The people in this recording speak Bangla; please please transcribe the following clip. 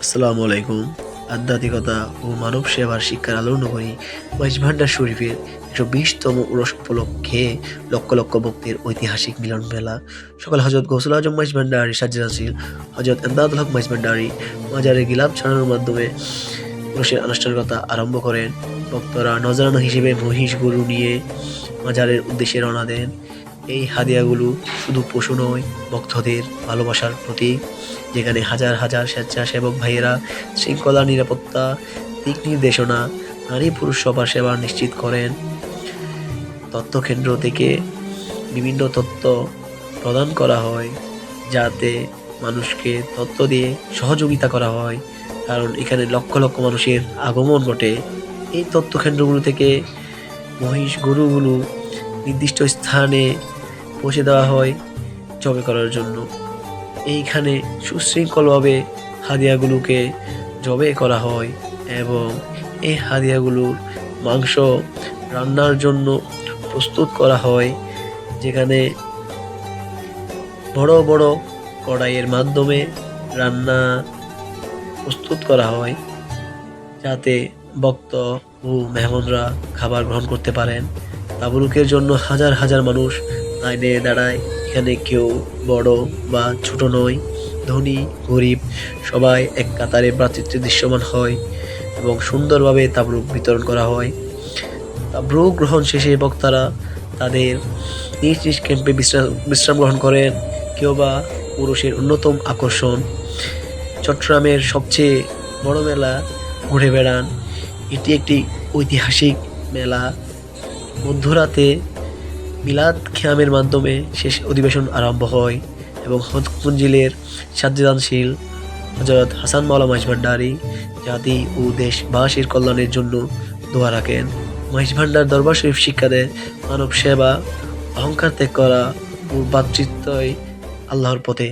আসসালামু আলাইকুম। আধ্যাত্মিকতা ও মানব সেবার শিক্ষার আলোর নগরী মাইজভান্ডার শরীফের ১২০তম উরস উপলক্ষে লক্ষ লক্ষ ভক্তের ঐতিহাসিক মিলন মেলা সকালে হজরত গৌসুল আজম মাইজভান্ডারি সাজ্জাদ হজরত এমদাদুল হক মাইজভান্ডারি মাজারে গিলাপ ছাড়ানোর মাধ্যমে উরসের আনুষ্ঠানিকতা আরম্ভ করেন। ভক্তরা নজরানা হিসেবে মহিষ গরু নিয়ে মাজারের উদ্দেশ্যে রওনা দেন। এই হাদিয়াগুলো শুধু পশু নয়, ভক্তদের ভালোবাসার প্রতীক, যেখানে হাজার হাজার স্বেচ্ছাসেবক ভাইয়েরা শৃঙ্খলা, নিরাপত্তা, দিক নির্দেশনা, নারী পুরুষ সবার সেবা নিশ্চিত করেন। তথ্যকেন্দ্র থেকে বিভিন্ন তথ্য প্রদান করা হয়, যাতে মানুষকে তথ্য দিয়ে সহযোগিতা করা হয়, কারণ এখানে লক্ষ লক্ষ মানুষের আগমন ঘটে। এই তথ্যকেন্দ্রগুলো থেকে মহিষ গরুগুলো নির্দিষ্ট স্থানে পৌঁছে দেওয়া হয় জবে করার জন্য। এইখানে সুশৃঙ্খলভাবে হাদিয়াগুলোকে জবে করা হয় এবং এই হাদিয়াগুলোর মাংস রান্নার জন্য প্রস্তুত করা হয়, যেখানে বড় বড় কড়াইয়ের মাধ্যমে রান্না প্রস্তুত করা হয়, যাতে ভক্ত ও মেহমানরা খাবার গ্রহণ করতে পারেন। তাবরুকের জন্য হাজার হাজার মানুষ লাইনে দাঁড়ায়। এখানে কেউ বড় বা ছোট নয়, ধনী গরিব সবাই এক কাতারে ভ্রাতৃত্বে দৃশ্যমান হয় এবং সুন্দরভাবে তাবরুক বিতরণ করা হয়। তাবরুক গ্রহণ শেষে বক্তারা তাদের নিজ নিজ ক্যাম্পে বিশ্রাম গ্রহণ করেন। কেউ বা পুরুষের অন্যতম আকর্ষণ চট্টগ্রামের সবচেয়ে বড় মেলা ঘুরে বেড়ান। এটি একটি ঐতিহাসিক মেলা। মধ্যরাতে মিলাদ খিয়ামের মাধ্যমে শেষ অধিবেশন আরম্ভ হয় এবং হজ মঞ্জিলের সাজ্জাদানশীল হজরত হাসান মাওলা মাইজভান্ডারি জাতি ও দেশবাসীর কল্যাণের জন্য দোয়া রাখেন। মাইজভান্ডার দরবার শরীফ শিক্ষা দেয় মানব সেবা, অহংকার ত্যাগ করা ও ভ্রাতৃত্বই আল্লাহর পথে।